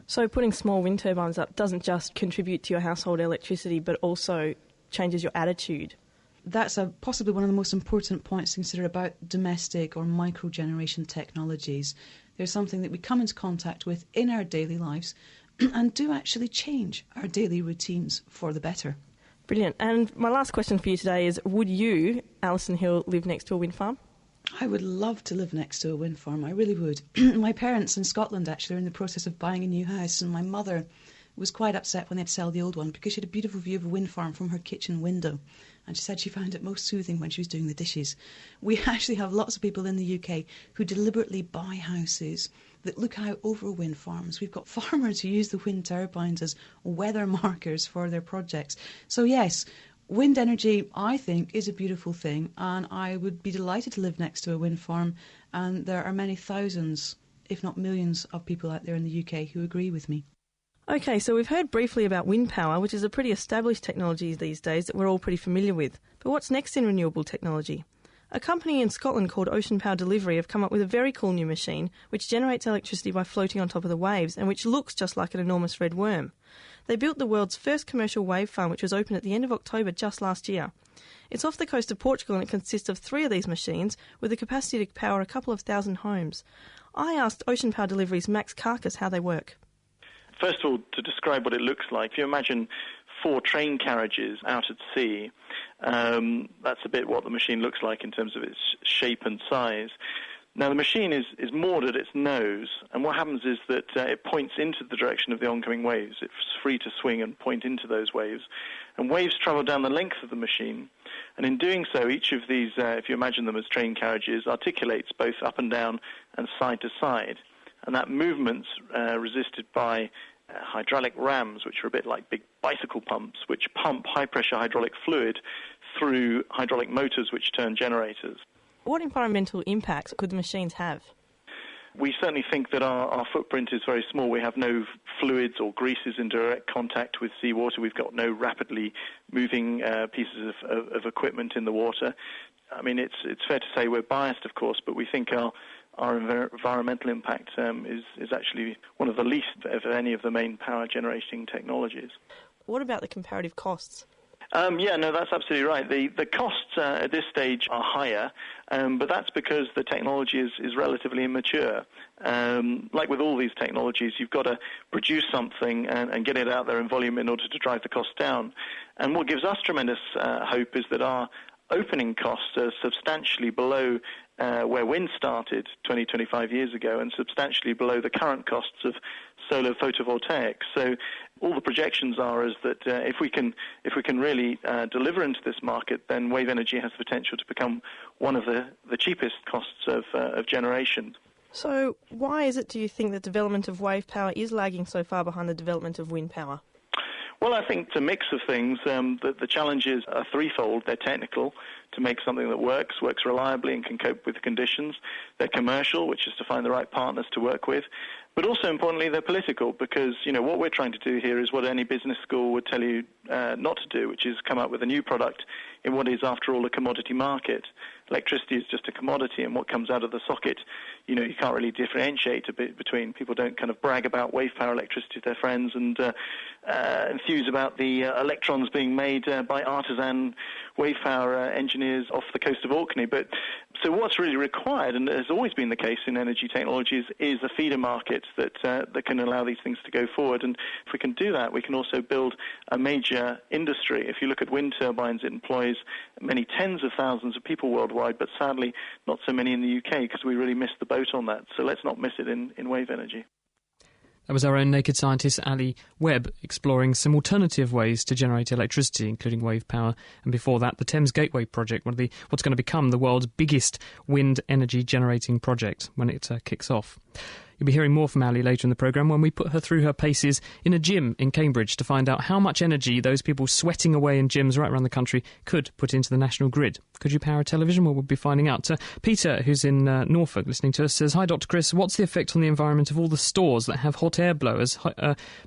So putting small wind turbines up doesn't just contribute to your household electricity, but also changes your attitude. That's possibly one of the most important points to consider about domestic or micro-generation technologies. They're something that we come into contact with in our daily lives and do actually change our daily routines for the better. Brilliant. And my last question for you today is, would you, Alison Hill, live next to a wind farm? I would love to live next to a wind farm, I really would. My parents in Scotland actually are in the process of buying a new house, and my mother was quite upset when they had to sell the old one because she had a beautiful view of a wind farm from her kitchen window, and she said she found it most soothing when she was doing the dishes. We actually have lots of people in the UK who deliberately buy houses that look out over wind farms. We've got farmers who use the wind turbines as weather markers for their projects. So yes, wind energy, I think, is a beautiful thing, and I would be delighted to live next to a wind farm, and there are many thousands, if not millions, of people out there in the UK who agree with me. OK, so we've heard briefly about wind power, which is a pretty established technology these days that we're all pretty familiar with. But what's next in renewable technology? A company in Scotland called Ocean Power Delivery have come up with a very cool new machine which generates electricity by floating on top of the waves and which looks just like an enormous red worm. They built the world's first commercial wave farm, which was opened at the end of October just last year. It's off the coast of Portugal and it consists of 3 of these machines with the capacity to power a couple of thousand homes. I asked Ocean Power Delivery's Max Karkas how they work. First of all, to describe what it looks like, if you imagine 4 train carriages out at sea, that's a bit what the machine looks like in terms of its shape and size. Now, the machine is moored at its nose, and what happens is that it points into the direction of the oncoming waves. It's free to swing and point into those waves. And waves travel down the length of the machine. And in doing so, each of these, if you imagine them as train carriages, articulates both up and down and side to side. And that movement's resisted by hydraulic rams, which are a bit like big bicycle pumps, which pump high-pressure hydraulic fluid through hydraulic motors which turn generators. What environmental impacts could the machines have? We certainly think that our footprint is very small. We have no fluids or greases in direct contact with seawater. We've got no rapidly moving pieces of equipment in the water. I mean, it's fair to say we're biased, of course, but we think our environmental impact is actually one of the least of any of the main power generating technologies. What about the comparative costs? That's absolutely right. The costs at this stage are higher, but that's because the technology is relatively immature. Like with all these technologies, you've got to produce something and get it out there in volume in order to drive the cost down. And what gives us tremendous hope is that our opening costs are substantially below where wind started 20, 25 years ago, and substantially below the current costs of solar photovoltaics. So all the projections are is that if we can really deliver into this market, then wave energy has the potential to become one of the cheapest costs of generation. So why is it, do you think, the development of wave power is lagging so far behind the development of wind power? Well, I think it's a mix of things. The challenges are threefold. They're technical, to make something that works reliably and can cope with the conditions. They're commercial, which is to find the right partners to work with. But also, importantly, they're political, because, what we're trying to do here is what any business school would tell you not to do, which is come up with a new product in what is, after all, a commodity market. Electricity is just a commodity, and what comes out of the socket, you can't really differentiate a bit between. People don't kind of brag about wave power electricity to their friends and enthuse about the electrons being made by artisan wave power engineers off the coast of Orkney. So what's really required, and has always been the case in energy technologies, is a feeder market that can allow these things to go forward. And if we can do that, we can also build a major industry. If you look at wind turbines, it employs many tens of thousands of people worldwide, but sadly not so many in the UK, because we really missed the boat on that. So let's not miss it in wave energy. That was our own naked scientist, Ali Webb, exploring some alternative ways to generate electricity, including wave power. And before that, the Thames Gateway project, what's going to become the world's biggest wind energy generating project when it kicks off. You'll be hearing more from Ali later in the programme when we put her through her paces in a gym in Cambridge to find out how much energy those people sweating away in gyms right around the country could put into the national grid. Could you power a television? Well, we'll be finding out. Peter, who's in Norfolk listening to us, says, "Hi, Dr. Chris, what's the effect on the environment of all the stores that have hot air blowers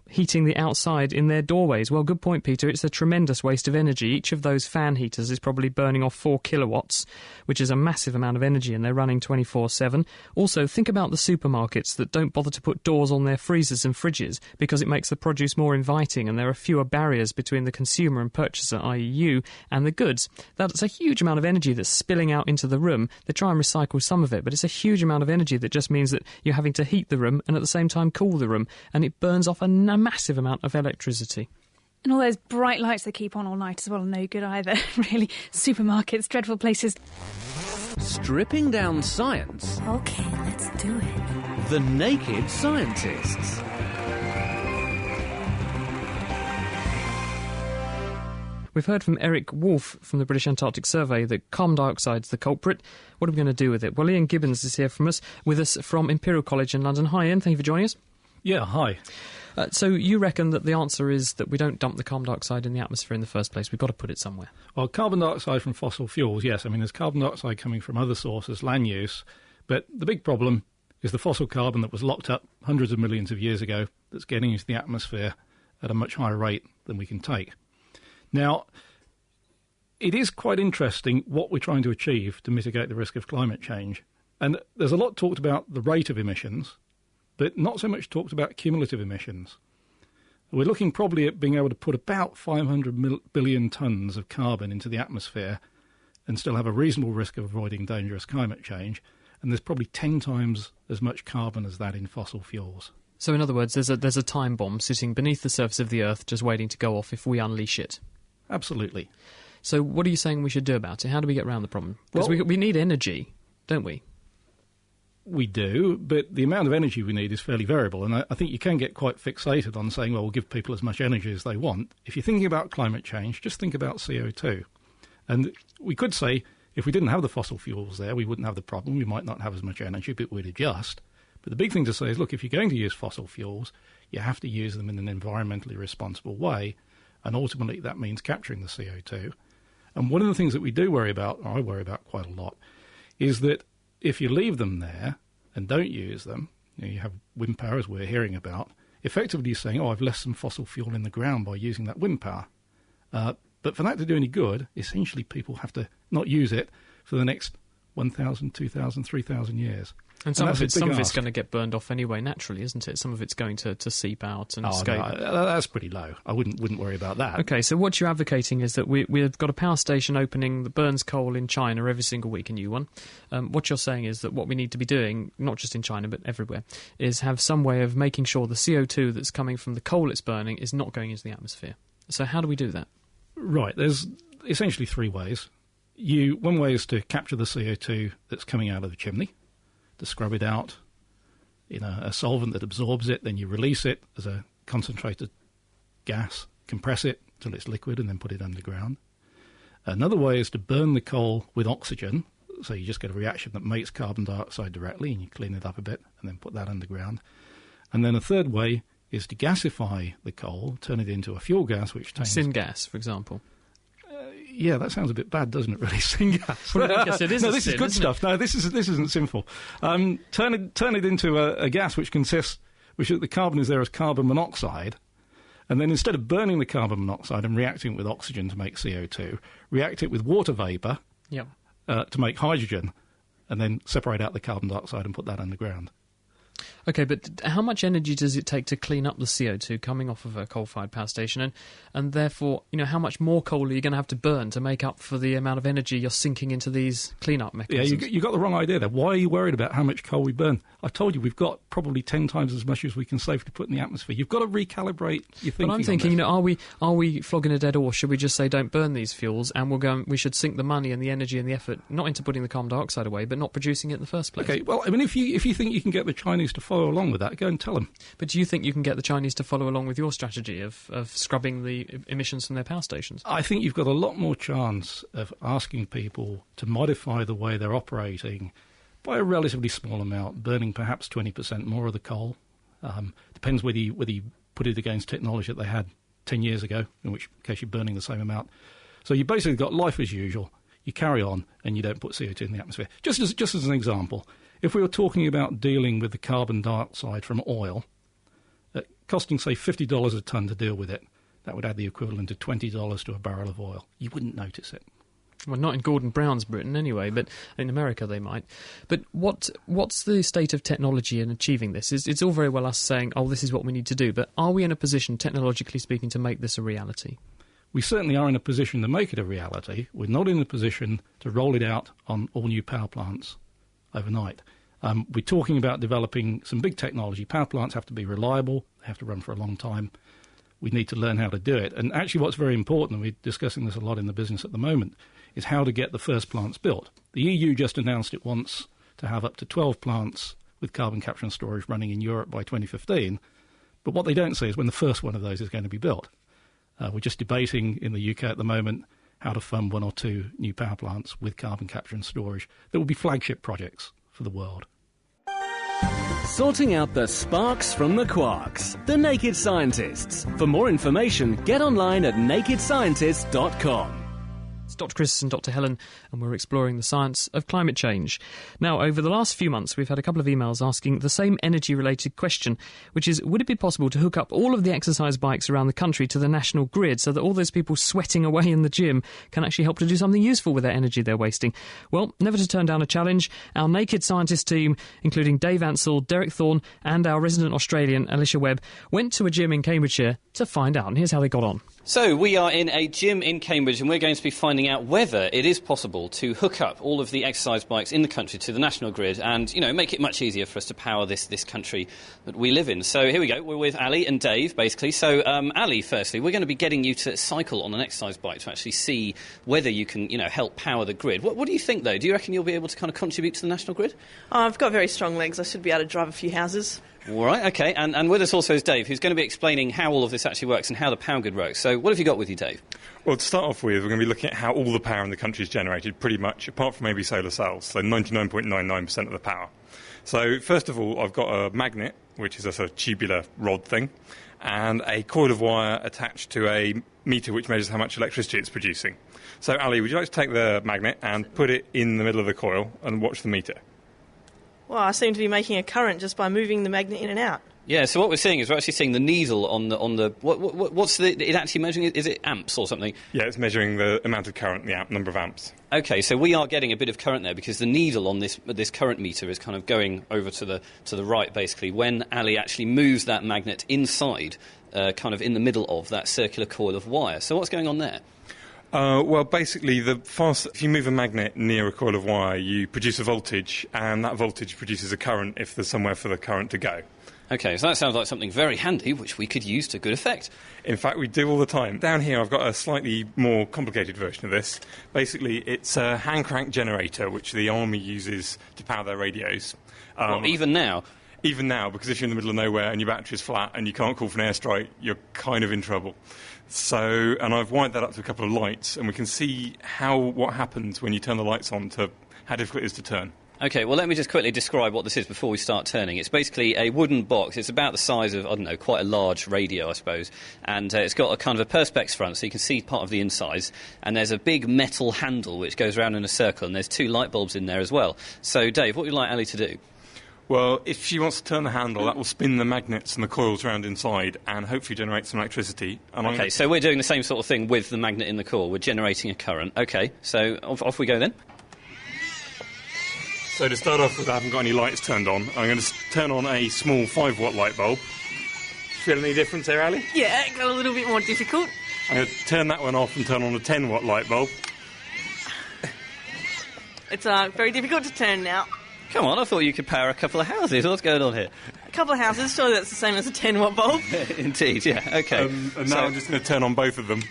heating the outside in their doorways?" Well, good point, Peter. It's a tremendous waste of energy. Each of those fan heaters is probably burning off 4 kilowatts, which is a massive amount of energy, and they're running 24/7. Also, think about the supermarkets that don't bother to put doors on their freezers and fridges because it makes the produce more inviting and there are fewer barriers between the consumer and purchaser, i.e. you, and the goods. That's a huge amount of energy that's spilling out into the room. They try and recycle some of it, but it's a huge amount of energy that just means that you're having to heat the room and at the same time cool the room, and it burns off a massive amount of electricity. And all those bright lights that keep on all night as well are no good either. Really, supermarkets, dreadful places. Stripping down science. Okay, let's do it. The Naked Scientists. We've heard from Eric Wolfe from the British Antarctic Survey that carbon dioxide's the culprit. What are we going to do with it? Well, Ian Gibbons is here with us from Imperial College in London. Hi, Ian. Thank you for joining us. Yeah, hi. So you reckon that the answer is that we don't dump the carbon dioxide in the atmosphere in the first place. We've got to put it somewhere. Well, carbon dioxide from fossil fuels, yes. I mean, there's carbon dioxide coming from other sources, land use. But the big problem is the fossil carbon that was locked up hundreds of millions of years ago that's getting into the atmosphere at a much higher rate than we can take. Now, it is quite interesting what we're trying to achieve to mitigate the risk of climate change. And there's a lot talked about the rate of emissions, but not so much talked about cumulative emissions. We're looking probably at being able to put about 500 billion tonnes of carbon into the atmosphere and still have a reasonable risk of avoiding dangerous climate change. And there's probably 10 times as much carbon as that in fossil fuels. So in other words, there's a time bomb sitting beneath the surface of the Earth just waiting to go off if we unleash it. Absolutely. So what are you saying we should do about it? How do we get around the problem? Because we need energy, don't we? We do, but the amount of energy we need is fairly variable, and I think you can get quite fixated on saying, well, we'll give people as much energy as they want. If you're thinking about climate change, just think about CO2. And we could say, if we didn't have the fossil fuels there, we wouldn't have the problem. We might not have as much energy, but we'd adjust. But the big thing to say is, look, if you're going to use fossil fuels, you have to use them in an environmentally responsible way, and ultimately that means capturing the CO2. And one of the things that we do worry about, or I worry about quite a lot, is that if you leave them there and don't use them, you have wind power, as we're hearing about, effectively you're saying, I've left some fossil fuel in the ground by using that wind power. But for that to do any good, essentially people have to not use it for the next 1,000, 2,000, 3,000 years. And some of it's going to get burned off anyway, naturally, isn't it? Some of it's going to seep out and escape. No, that's pretty low. I wouldn't worry about that. OK, so what you're advocating is that we've got a power station opening that burns coal in China every single week, a new one. What you're saying is that what we need to be doing, not just in China but everywhere, is have some way of making sure the CO2 that's coming from the coal it's burning is not going into the atmosphere. So how do we do that? Right, there's essentially 3 ways. One way is to capture the CO2 that's coming out of the chimney, to scrub it out in a solvent that absorbs it, then you release it as a concentrated gas, compress it till it's liquid and then put it underground. Another way is to burn the coal with oxygen, so you just get a reaction that makes carbon dioxide directly and you clean it up a bit and then put that underground. And then a third way is to gasify the coal, turn it into a fuel gas which contains... Syngas, for example. Yeah, that sounds a bit bad, doesn't it, really? Syngas. Well, I guess it is. No, this sin, is good stuff. No, this isn't sinful. Turn it into a gas which the carbon is there as carbon monoxide, and then instead of burning the carbon monoxide and reacting it with oxygen to make CO2, react it with water vapour to make hydrogen, and then separate out the carbon dioxide and put that underground. OK, but how much energy does it take to clean up the CO2 coming off of a coal-fired power station? And therefore, how much more coal are you going to have to burn to make up for the amount of energy you're sinking into these clean-up mechanisms? Yeah, you got the wrong idea there. Why are you worried about how much coal we burn? I told you we've got probably 10 times as much as we can safely put in the atmosphere. You've got to recalibrate your thinking. But I'm thinking, are we flogging a dead horse? Should we just say don't burn these fuels and we should sink the money and the energy and the effort not into putting the carbon dioxide away, but not producing it in the first place? OK, well, I mean, if you think you can get the Chinese to follow along with that, go and tell them. But do you think you can get the Chinese to follow along with your strategy of scrubbing the emissions from their power stations? I think you've got a lot more chance of asking people to modify the way they're operating by a relatively small amount, burning perhaps 20% more of the coal. Depends whether you put it against technology that they had 10 years ago, in which case you're burning the same amount. So you basically got life as usual. You carry on and you don't put CO2 in the atmosphere. Just as an example, if we were talking about dealing with the carbon dioxide from oil, costing, say, $50 a tonne to deal with it, that would add the equivalent of $20 to a barrel of oil. You wouldn't notice it. Well, not in Gordon Brown's Britain anyway, but in America they might. But what's the state of technology in achieving this? It's all very well us saying, oh, this is what we need to do, but are we in a position, technologically speaking, to make this a reality? We certainly are in a position to make it a reality. We're not in a position to roll it out on all new power plants overnight. We're talking about developing some big technology. Power plants have to be reliable. They have to run for a long time. We need to learn how to do it. And actually what's very important, and we're discussing this a lot in the business at the moment, is how to get the first plants built. The EU just announced it wants to have up to 12 plants with carbon capture and storage running in Europe by 2015. But what they don't say is when the first one of those is going to be built. We're just debating in the UK at the moment how to fund 1 or 2 new power plants with carbon capture and storage that will be flagship projects for the world. Sorting out the sparks from the quarks. The Naked Scientists. For more information, get online at nakedscientists.com. It's Dr. Chris and Dr. Helen, and we're exploring the science of climate change. Now, over the last few months, we've had a couple of emails asking the same energy-related question, which is, would it be possible to hook up all of the exercise bikes around the country to the national grid so that all those people sweating away in the gym can actually help to do something useful with their energy they're wasting? Well, never to turn down a challenge, our Naked Scientist team, including Dave Ansell, Derek Thorne, and our resident Australian, Alicia Webb, went to a gym in Cambridgeshire to find out, and here's how they got on. So we are in a gym in Cambridge and we're going to be finding out whether it is possible to hook up all of the exercise bikes in the country to the national grid and, make it much easier for us to power this country that we live in. So here we go. We're with Ali and Dave, basically. So, Ali, firstly, we're going to be getting you to cycle on an exercise bike to actually see whether you can, help power the grid. What do you think, though? Do you reckon you'll be able to kind of contribute to the national grid? I've got very strong legs. I should be able to drive a few houses. All right, OK. And with us also is Dave, who's going to be explaining how all of this actually works and how the power grid works. So what have you got with you, Dave? Well, to start off with, we're going to be looking at how all the power in the country is generated, pretty much, apart from maybe solar cells, so 99.99% of the power. So, first of all, I've got a magnet, which is a sort of tubular rod thing, and a coil of wire attached to a meter which measures how much electricity it's producing. So, Ali, would you like to take the magnet and put it in the middle of the coil and watch the meter? Well, I seem to be making a current just by moving the magnet in and out. Yeah, so what we're seeing is we're actually seeing the needle on the what's it actually measuring? Is it amps or something? Yeah, it's measuring the amount of current, the number of amps. Okay, so we are getting a bit of current there because the needle on this current meter is kind of going over to the right, basically, when Ali actually moves that magnet inside, kind of in the middle of that circular coil of wire. So what's going on there? Well, basically, if you move a magnet near a coil of wire, you produce a voltage, and that voltage produces a current if there's somewhere for the current to go. OK, so that sounds like something very handy, which we could use to good effect. In fact, we do all the time. Down here, I've got a slightly more complicated version of this. Basically, it's a hand crank generator, which the army uses to power their radios. Even now? Even now, because if you're in the middle of nowhere and your battery's flat and you can't call for an airstrike, you're kind of in trouble. So, and I've wired that up to a couple of lights, and we can see what happens when you turn the lights on to how difficult it is to turn. OK, well, let me just quickly describe what this is before we start turning. It's basically a wooden box. It's about the size of, quite a large radio, I suppose. And it's got a kind of a perspex front, so you can see part of the insides. And there's a big metal handle which goes around in a circle, and there's 2 light bulbs in there as well. So, Dave, what would you like Ali to do? Well, if she wants to turn the handle, that will spin the magnets and the coils around inside and hopefully generate some electricity. OK, so we're doing the same sort of thing with the magnet in the coil. We're generating a current. OK, so off we go then. So to start off with, I haven't got any lights turned on. I'm going to turn on a small 5-watt light bulb. Feel any difference there, Ali? Yeah, it got a little bit more difficult. I'm going to turn that one off and turn on a 10-watt light bulb. It's very difficult to turn now. Come on, I thought you could power a couple of houses. What's going on here? A couple of houses, surely that's the same as a 10-watt bulb. Indeed, yeah, OK. And now I'm just going to turn on both of them.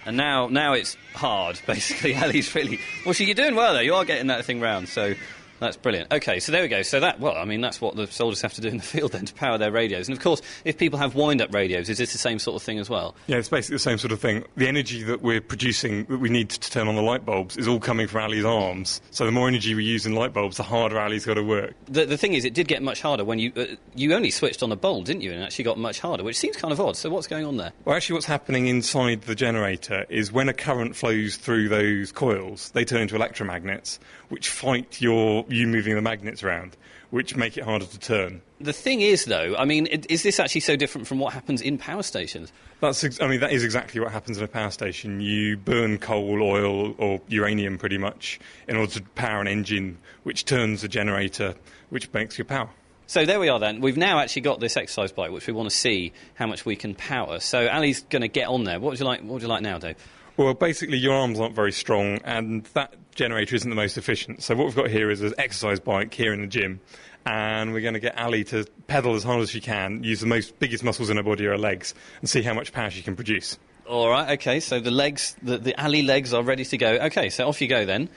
And now it's hard, basically. Ali's really... Well, you're doing well, though. You are getting that thing round, so That's brilliant. OK, so there we go. So that's what the soldiers have to do in the field then to power their radios. And, of course, if people have wind-up radios, is this the same sort of thing as well? Yeah, it's basically the same sort of thing. The energy that we're producing, that we need to turn on the light bulbs, is all coming from Ali's arms. So the more energy we use in light bulbs, the harder Ali's got to work. The thing is, it did get much harder when you only switched on a bulb, didn't you? And it actually got much harder, which seems kind of odd. So what's going on there? Well, actually, what's happening inside the generator is when a current flows through those coils, they turn into electromagnets, which fight you moving the magnets around, which make it harder to turn. The thing is, though, I mean, is this actually so different from what happens in power stations? That is exactly what happens in a power station. You burn coal, oil, or uranium, pretty much, in order to power an engine, which turns a generator, which makes your power. So there we are then. We've now actually got this exercise bike, which we want to see how much we can power. So Ali's going to get on there. What would you like now, Dave? Well, basically, your arms aren't very strong, and that generator isn't the most efficient. So what we've got here is an exercise bike here in the gym, and we're going to get Ali to pedal as hard as she can, use the biggest muscles in her body, her legs, and see how much power she can produce. All right, OK, so the legs, the Ali legs are ready to go. OK, so off you go then.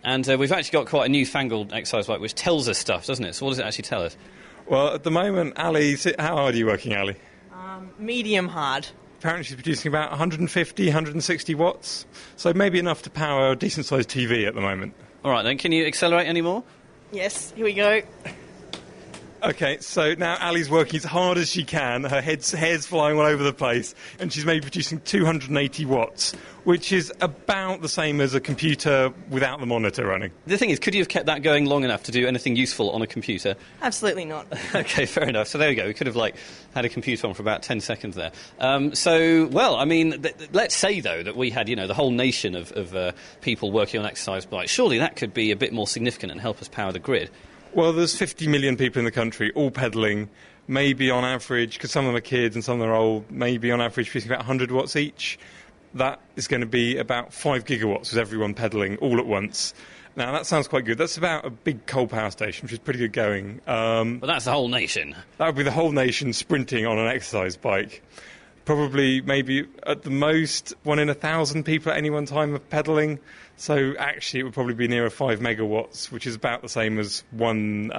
And we've actually got quite a newfangled exercise bike which tells us stuff, doesn't it? So what does it actually tell us? Well, at the moment, Ali, how hard are you working, Ali? Medium hard. Apparently she's producing about 150, 160 watts, so maybe enough to power a decent-sized TV at the moment. All right, then, can you accelerate any more? Yes, here we go. OK, so now Ali's working as hard as she can, her hair's flying all over the place, and she's maybe producing 280 watts, which is about the same as a computer without the monitor running. The thing is, could you have kept that going long enough to do anything useful on a computer? Absolutely not. OK, fair enough. So there we go. We could have, had a computer on for about 10 seconds there. Let's say, though, that we had, the whole nation of people working on exercise bikes. Surely that could be a bit more significant and help us power the grid. Well, there's 50 million people in the country all pedalling, maybe on average, because some of them are kids and some of them are old, maybe on average producing about 100 watts each. That is going to be about 5 gigawatts with everyone pedalling all at once. Now, that sounds quite good. That's about a big coal power station, which is pretty good going. But that's the whole nation. That would be the whole nation sprinting on an exercise bike. Probably, maybe, at the most, 1 in 1,000 people at any one time are pedalling. So, actually, it would probably be nearer 5 megawatts, which is about the same as one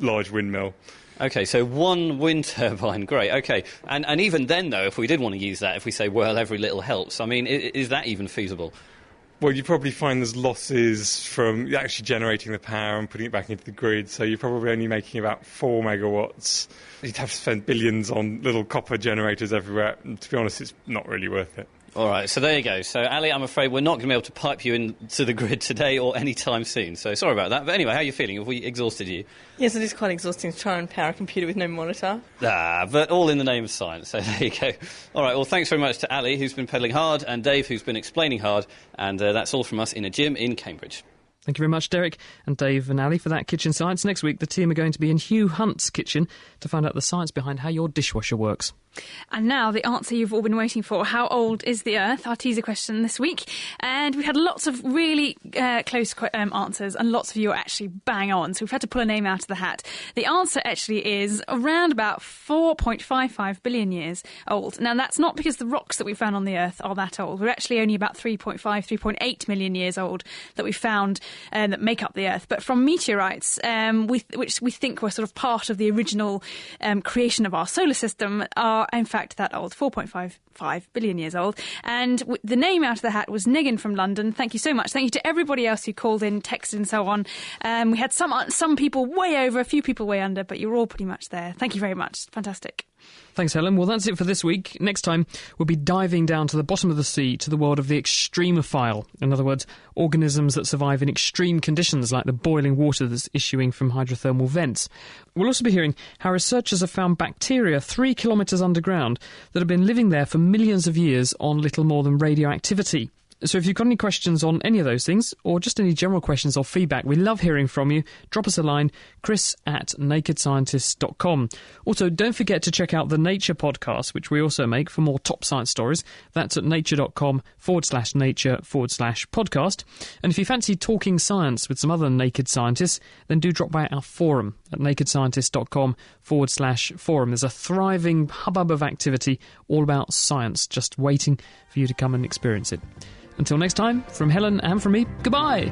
large windmill. OK, so one wind turbine, great, OK. And even then, though, if we did want to use that, if we say, well, every little helps, I mean, is that even feasible? Well, you probably find there's losses from actually generating the power and putting it back into the grid, so you're probably only making about 4 megawatts. You'd have to spend billions on little copper generators everywhere, and to be honest, it's not really worth it. All right, so there you go. So, Ali, I'm afraid we're not going to be able to pipe you into the grid today or any time soon, so sorry about that. But anyway, how are you feeling? Have we exhausted you? Yes, it is quite exhausting to try and power a computer with no monitor. But all in the name of science, so there you go. All right, well, thanks very much to Ali, who's been pedalling hard, and Dave, who's been explaining hard, and that's all from us in a gym in Cambridge. Thank you very much, Derek and Dave and Ali, for that kitchen science. Next week, the team are going to be in Hugh Hunt's kitchen to find out the science behind how your dishwasher works. And now the answer you've all been waiting for. How old is the Earth? Our teaser question this week. And we had lots of really close answers, and lots of you are actually bang on. So we've had to pull a name out of the hat. The answer actually is around about 4.55 billion years old. Now, that's not because the rocks that we found on the Earth are that old. We're actually only about 3.8 million years old that we found that make up the Earth. But from meteorites, which we think were sort of part of the original creation of our solar system, are in fact that old, 4.55 billion years old. And the name out of the hat was Negan from London. Thank you so much. Thank you to everybody else who called in, texted and so on. We had some people way over, a few people way under, but you were all pretty much there. Thank you very much. Fantastic. Thanks, Helen. Well, that's it for this week. Next time, we'll be diving down to the bottom of the sea to the world of the extremophile. In other words, organisms that survive in extreme conditions like the boiling water that's issuing from hydrothermal vents. We'll also be hearing how researchers have found bacteria 3 kilometres underground that have been living there for millions of years on little more than radioactivity. So if you've got any questions on any of those things, or just any general questions or feedback, we love hearing from you. Drop us a line, chris@nakedscientists.com. Also, don't forget to check out the Nature podcast, which we also make for more top science stories. That's at nature.com/nature/podcast. And if you fancy talking science with some other naked scientists, then do drop by our forum at nakedscientists.com/forum. There's a thriving hubbub of activity all about science, just waiting for you to come and experience it. Until next time, from Helen and from me, goodbye!